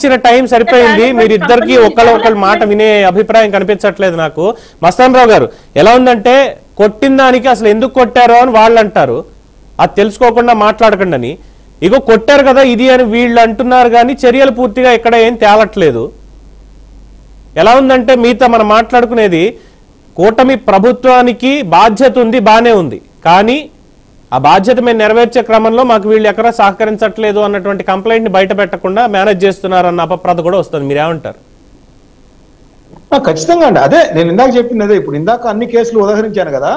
ఇచ్చిన టైం సరిపోయింది. మీరిద్దరికి ఒకళ్ళ మాట వినే అభిప్రాయం కనిపించట్లేదు నాకు. మస్తాన్ రావు గారు, ఎలా ఉందంటే కొట్టిన దానికి అసలు ఎందుకు కొట్టారో అని వాళ్ళు అంటారు, అది తెలుసుకోకుండా మాట్లాడకండి అని. ఇగో కొట్టారు కదా ఇది అని వీళ్ళు అంటున్నారు, కానీ చర్యలు పూర్తిగా ఇక్కడ ఏం తేలట్లేదు. ఎలా ఉందంటే మీతో మనం మాట్లాడుకునేది, కూటమి ప్రభుత్వానికి బాధ్యత ఉంది, బానే ఉంది, కానీ ఆ బాధ్యత మేము నెరవేర్చే క్రమంలో మాకు వీళ్ళు ఎక్కడా సహకరించట్లేదు అన్నటువంటి కంప్లైంట్ ని బయట పెట్టకుండా మేనేజ్ చేస్తున్నారు అన్న అపప్రద కూడా వస్తుంది. మీరేమంటారు? ఖచ్చితంగా అండి, అదే నేను ఇందాక చెప్పింది అదే. ఇప్పుడు ఇందాక అన్ని కేసులు ఉదాహరించాను కదా,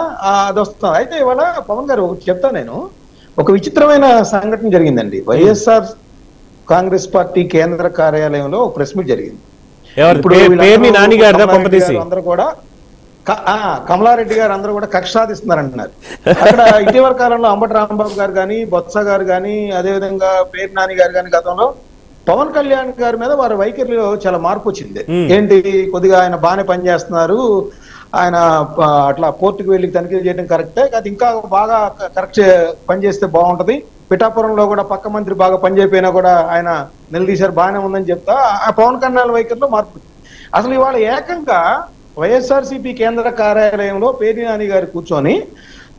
అది వస్తుంది. అయితే ఇవాళ పవన్ గారు ఒకటి చెప్తా, నేను ఒక విచిత్రమైన సంఘటన జరిగిందండి. వైఎస్ఆర్ కాంగ్రెస్ పార్టీ కేంద్ర కార్యాలయంలో ఒక ప్రెస్ మీట్ జరిగింది. అందరూ కూడా కమలారెడ్డి గారు అందరూ కూడా కక్ష సాధిస్తున్నారంటున్నారు. అక్కడ ఇటీవల కాలంలో అంబటి రాంబాబు గారు కానీ, బొత్స గారు కానీ, అదేవిధంగా పేరు నాని గారు కానీ గతంలో పవన్ కళ్యాణ్ గారి మీద వారి వైఖరిలో చాలా మార్పు వచ్చింది. ఏంటి, కొద్దిగా ఆయన బాగానే పనిచేస్తున్నారు, ఆయన అట్లా కోర్టుకు వెళ్ళి తనిఖీ చేయడం కరెక్టే, అది ఇంకా బాగా కరెక్ట్ పనిచేస్తే బాగుంటది, పిఠాపురంలో కూడా పక్క మంత్రి బాగా పనిచేయపోయినా కూడా ఆయన నిలదీశారు, బాగానే ఉందని చెప్తా ఆ పవన్ కళ్యాణ్ వైఖరిలో మార్పు. అసలు ఇవాళ ఏకంగా వైఎస్ఆర్సీపీ కేంద్ర కార్యాలయంలో పేర్ని నాని గారు కూర్చొని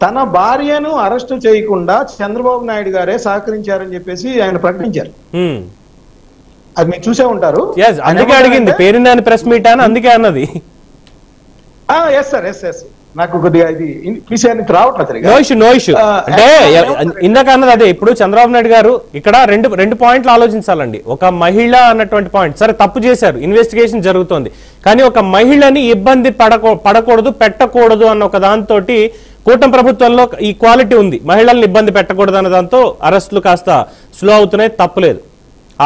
తన భార్యను అరెస్టు చేయకుండా చంద్రబాబు నాయుడు గారే సహకరించారని చెప్పేసి ఆయన ప్రకటించారు. అది మీరు చూసే ఉంటారు. అందుకే అడిగింది పేర్ని నాని ప్రెస్ మీట్ అని, అందుకే అన్నది. ఎస్ సార్, ఎస్ ఎస్, నాకు కొద్దిగా ఇది రావట్లేదు. నో ఇష్యూ అంటే ఇందాక అన్నది అదే. ఇప్పుడు చంద్రబాబు నాయుడు గారు ఇక్కడ రెండు పాయింట్లు ఆలోచించాలండి. ఒక మహిళ అన్నటువంటి పాయింట్, సరే తప్పు చేశారు, ఇన్వెస్టిగేషన్ జరుగుతోంది, కానీ ఒక మహిళని ఇబ్బంది పడకూడదు, పెట్టకూడదు అన్న ఒక దాంతో కూటమి ప్రభుత్వంలో ఈ క్వాలిటీ ఉంది, మహిళల్ని ఇబ్బంది పెట్టకూడదు అన్న దాంతో అరెస్టులు కాస్త స్లో అవుతున్నాయి, తప్పులేదు.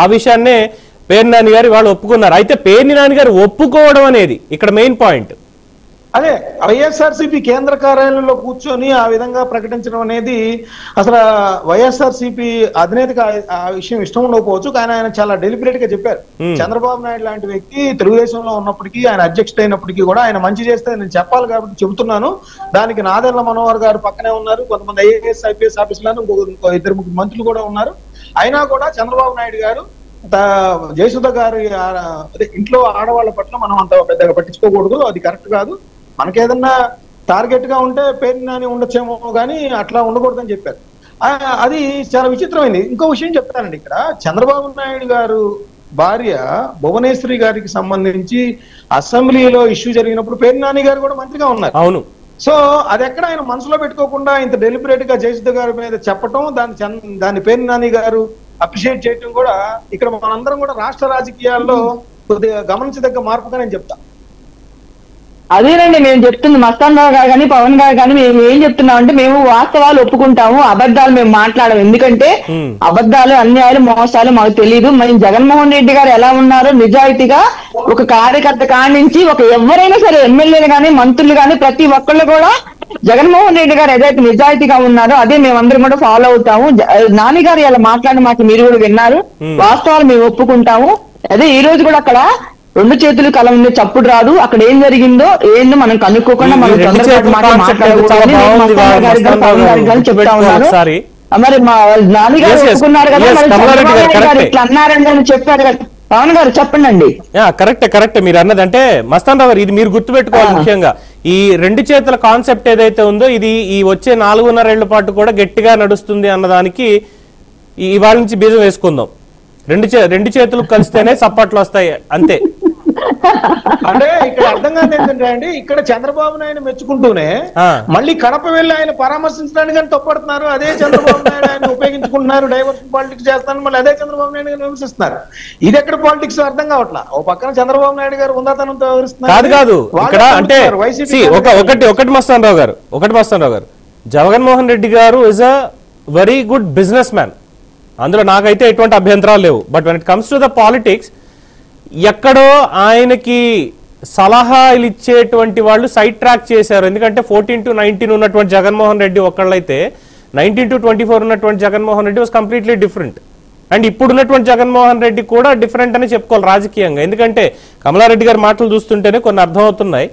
ఆ విషయాన్నే పేర్ని నాని గారు వాళ్ళు ఒప్పుకున్నారు. అయితే పేర్ని నాని గారు ఒప్పుకోవడం అనేది ఇక్కడ మెయిన్ పాయింట్. అదే వైఎస్ఆర్సీపీ కేంద్ర కార్యాలయంలో కూర్చొని ఆ విధంగా ప్రకటించడం అనేది అసలు వైఎస్ఆర్సీపీ అధినేతకి ఆ విషయం ఇష్టం ఉండకపోవచ్చు, కానీ ఆయన చాలా డెలిబరేట్ గా చెప్పారు. చంద్రబాబు నాయుడు లాంటి వ్యక్తి తెలుగుదేశంలో ఉన్నప్పటికీ, ఆయన అధ్యక్షుడు అయినప్పటికీ కూడా ఆయన మంచి చేస్తే నేను చెప్పాలి కాబట్టి చెబుతున్నాను, దానికి నాదెళ్ల మనోహర్ గారు పక్కనే ఉన్నారు, కొంతమంది ఐఏఎస్ ఐపీఎస్ ఆఫీసర్లను, ఇంకో 2-3 మంత్రులు కూడా ఉన్నారు. అయినా కూడా చంద్రబాబు నాయుడు గారు జయసుధ గారి ఇంట్లో ఆడవాళ్ళ పట్ల మనం అంత పెద్దగా పట్టించుకోకూడదు, అది కరెక్ట్ కాదు, మనకేదన్నా టార్గెట్ గా ఉంటే పేర్ని నాని ఉండొచ్చేమో కానీ అట్లా ఉండకూడదని చెప్పారు. అది చాలా విచిత్రమైంది. ఇంకో విషయం చెప్తానండి, ఇక్కడ చంద్రబాబు నాయుడు గారు భార్య భువనేశ్వరి గారికి సంబంధించి అసెంబ్లీలో ఇష్యూ జరిగినప్పుడు పేర్ని నాని గారు కూడా మంత్రిగా ఉన్నారు. అవును. సో అది ఎక్కడ ఆయన మనసులో పెట్టుకోకుండా ఇంత డెలిబరేట్ గా జయసుధ గారి మీద చెప్పటం, దాన్ని పేర్ని నాని గారు అప్రిషియేట్ చేయటం కూడా ఇక్కడ మనందరం కూడా రాష్ట్ర రాజకీయాల్లో కొద్దిగా గమనించదగ్గ మార్పుగా నేను చెప్తా. అదేనండి మేము చెప్తుంది, మస్తాన్ రావు గారు కానీ పవన్ గారు కానీ మేము ఏం చెప్తున్నాం అంటే, మేము వాస్తవాలు ఒప్పుకుంటాము, అబద్ధాలు మేము మాట్లాడము. ఎందుకంటే అబద్ధాలు, అన్యాయాలు, మోసాలు మాకు తెలియదు. మరి జగన్మోహన్ రెడ్డి గారు ఎలా ఉన్నారో నిజాయితీగా ఒక కార్యకర్త కానించి ఎవరైనా సరే, ఎమ్మెల్యేలు కానీ మంత్రులు కానీ ప్రతి ఒక్కళ్ళు కూడా జగన్మోహన్ రెడ్డి గారు ఏదైతే నిజాయితీగా ఉన్నారో అదే మేమందరం కూడా ఫాలో అవుతాము. నాని గారు ఇలా మాట్లాడిన మాట మీరు కూడా విన్నారు, వాస్తవాలు మేము ఒప్పుకుంటాము. అదే ఈ రోజు కూడా అక్కడ 2 చేతులు కల ఉంది, చప్పుడు రాదు, అక్కడ ఏం జరిగిందో ఏందో మనం కనుక్కోకుండా మనం తొందరపాటు మాట్లాడకూడదని చెప్తా ఉన్నారు. మరి మా నాని గారు ఒప్పుకున్నారు కదా, మరి ఇట్లా అన్నారని చెప్పారు కదా. పవన్ గారు చెప్పండి. కరెక్ట్ మీరు అన్నది. అంటే మస్తాన్ రావు గారు, ఇది మీరు గుర్తుపెట్టుకోవాలి ముఖ్యంగా. ఈ 2 చేతుల కాన్సెప్ట్ ఏదైతే ఉందో ఇది ఈ వచ్చే 4.5 ఏళ్ల పాటు కూడా గట్టిగా నడుస్తుంది అన్నదానికి ఇవాళ నుంచి బీజం వేసుకుందాం. 2 చేతులు కలిస్తేనే సప్పట్లు వస్తాయి, అంతే. అంటే ఇక్కడ అర్థం కాదు ఏంటంటే అండి, ఇక్కడ చంద్రబాబు నాయుడు మెచ్చుకుంటూనే మళ్ళీ కడప వెళ్ళి ఆయన పరామర్శించడానికి కానీ తప్పడుతున్నారు. అదే చంద్రబాబు నాయుడు ఆయన ఉపయోగించుకుంటున్నారు, డైవర్షన్ పాలిటిక్స్ చేస్తాను, మళ్ళీ అదే చంద్రబాబు నాయుడు గారు విమర్శిస్తున్నారు. ఇది ఎక్కడ పాలిటిక్స్ అర్థం కావట్లా. ఓ పక్కన చంద్రబాబు నాయుడు గారు ఉందాతనంతో వివరిస్తున్నారు. కాదు ఇక్కడ అంటే ఒకటి మస్తాన్ రావు గారు, జగన్మోహన్ రెడ్డి గారు is a very good business man, అందులో నాకైతే ఎటువంటి అభ్యంతరాలు లేవు. But when it comes to the politics, ఎక్కడో ఆయనకి సలహాలు ఇచ్చేటువంటి వాళ్ళు సైడ్ ట్రాక్ చేశారు. ఎందుకంటే 14 to 19 ఉన్నటువంటి జగన్మోహన్ రెడ్డి ఒకళ్ళైతే 19 to 24 ఉన్నటువంటి Jaganmohan Reddy was completely different. And ఇప్పుడున్నటువంటి జగన్మోహన్ రెడ్డి కూడా డిఫరెంట్ అని చెప్పుకోవాలి రాజకీయంగా. ఎందుకంటే కమలారెడ్డి గారి మాటలు చూస్తుంటేనే కొన్ని అర్థం అవుతున్నాయి.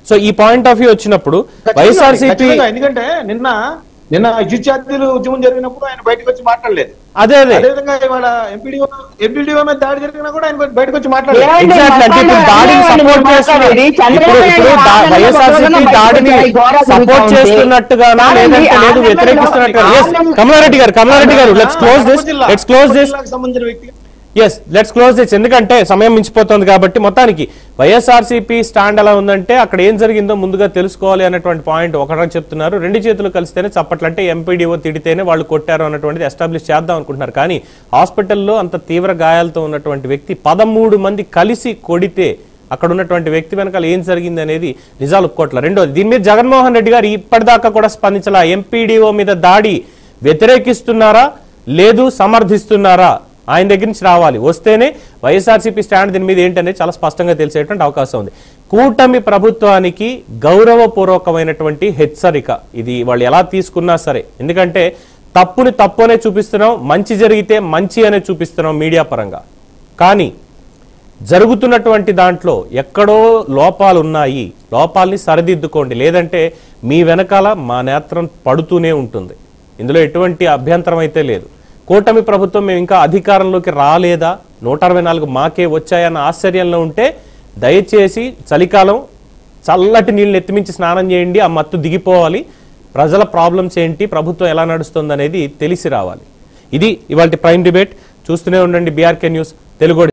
సో ఈ పాయింట్ ఆఫ్ వ్యూ వచ్చినప్పుడు వైఎస్ఆర్సీపీ, ఎందుకంటే నిన్న నిన్న విద్యుత్ ఛార్జీలు ఉద్యమం జరిగినప్పుడు ఆయన బయటకు వచ్చి మాట్లాడలేదు. అదే అదేవిధంగా ఇవాళ ఎంపీడీఓ మీద దాడి జరిగినా కూడా ఆయన బయటకు వచ్చి మాట్లాడలేదు. వైఎస్ఆర్సీపీ దాడిని సపోర్ట్ చేస్తున్నట్టుగానా లేదంటే లేదు వ్యతిరేకిస్తున్నట్టుగా? కమలారెడ్డి గారు లెట్స్ క్లోజ్ దిస్ సంబంధించిన వ్యక్తి. Let's close this. ఎందుకంటే సమయం మించిపోతుంది కాబట్టి మొత్తానికి వైఎస్ఆర్సీపీ స్టాండ్ ఎలా ఉందంటే అక్కడ ఏం జరిగిందో ముందుగా తెలుసుకోవాలి అన్నటువంటి పాయింట్ ఒకటి చెప్తున్నారు. రెండు చేతులు కలిస్తేనే చప్పట్లు, అంటే ఎంపీడీఓ తిడితేనే వాళ్ళు కొట్టారు అన్నటువంటిది ఎస్టాబ్లిష్ చేద్దాం అనుకుంటున్నారు. కానీ హాస్పిటల్లో అంత తీవ్ర గాయాలతో ఉన్నటువంటి వ్యక్తి 13 మంది కలిసి కొడితే అక్కడ ఉన్నటువంటి వ్యక్తి వెనకాల ఏం జరిగింది అనేది నిజాలు ఒప్పుకోవట్లేదు. రెండోది, దీని మీద జగన్మోహన్ రెడ్డి గారు ఇప్పటిదాకా కూడా స్పందించాల. ఎంపీడీఓ మీద దాడి వ్యతిరేకిస్తున్నారా లేదు సమర్థిస్తున్నారా? ఆయన దగ్గర నుంచి రావాలి, వస్తేనే వైఎస్ఆర్సీపీ స్టాండ్ దీని మీద ఏంటనేది చాలా స్పష్టంగా తెలిసేటువంటి అవకాశం ఉంది. కూటమి ప్రభుత్వానికి గౌరవపూర్వకమైనటువంటి హెచ్చరిక ఇది. వాళ్ళు ఎలా తీసుకున్నా సరే, ఎందుకంటే తప్పుని తప్పు అనే చూపిస్తున్నాం, మంచి జరిగితే మంచి అనే చూపిస్తున్నాం మీడియా పరంగా. కానీ జరుగుతున్నటువంటి దాంట్లో ఎక్కడో లోపాలు ఉన్నాయి, లోపాలని సరిదిద్దుకోండి, లేదంటే మీ వెనకాల మా నేత్రం పడుతూనే ఉంటుంది. ఇందులో ఎటువంటి అభ్యంతరం అయితే లేదు. కూటమి ప్రభుత్వం మేము ఇంకా అధికారంలోకి రాలేదా, 164 మాకే వచ్చాయన్న ఆశ్చర్యంలో ఉంటే దయచేసి చలికాలం చల్లటి నీళ్ళు ఎత్తిమించి స్నానం చేయండి, ఆ మత్తు దిగిపోవాలి, ప్రజల ప్రాబ్లమ్స్ ఏంటి, ప్రభుత్వం ఎలా నడుస్తుంది అనేది తెలిసి రావాలి. ఇది ఇవాళ ప్రైమ్ డిబేట్. చూస్తూనే ఉండండి BRK న్యూస్ తెలుగు.